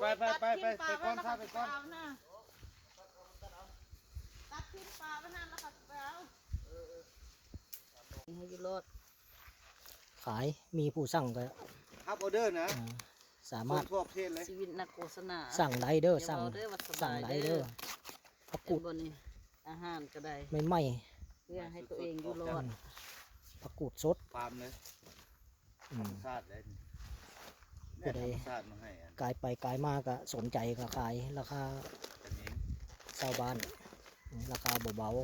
ไปก้อนซาไปก้อนตัดขึ้นปลาไปนั่นแล้วก็ไปเอาให้ยุโรดขายมีผู้สั่งก็ ฮับออเดอร์นะสามารถทั่วประเทศเลยชีวิตนักโฆษณาสั่งได้เด้อสั่งได้เด้อผักกูดบนนี้อาหารก็ได้ไม่ไหม้เพื่อให้ตัวเองอยู่รอดผักกูดสดฟาร์มเลยธรรมชาติเลยก็ได้กายไปกายมากก็สนใจก็ขายราคาชาวบ้านราคาเบาๆ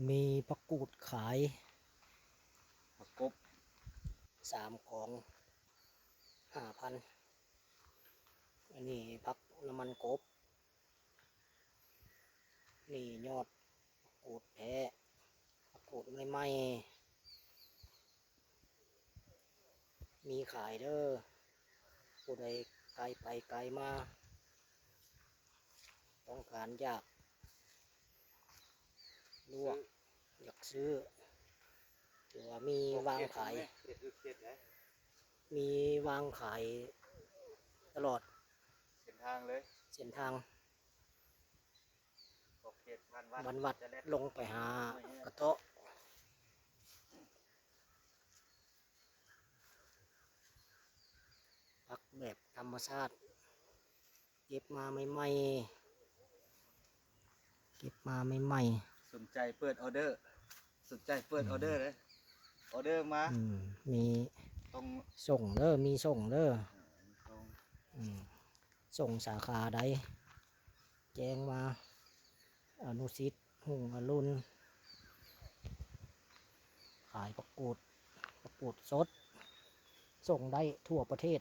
มีผักกูดขายผักกบ3 ของ 5,000อันนี้ผักน้ำมันกบนี่ยอดผักกูดแพะผักกูดไม่ไหม้มีขายเด้อผู้ใดไกลไปไกลมาต้องการอยากลวกอยากซื้อหรือว่ามีวางขายมีวางขายตลอดเส้นทางเลยเส้นทางวันวัดลงไปหากระโตะพักแบบธรรมชาติเก็บมาใหม่ๆเก็บมาใหม่ๆสนใจเปิดออเดอร์สนใจเปิดออเดอร์เลยออเดอร์มามีตรงส่งเด้อมีส่งเด้อส่งสาขาใดแจ้งมาอนุสิทธิ์หุ่งอรุณขายผักกูดสดส่งได้ทั่วประเทศ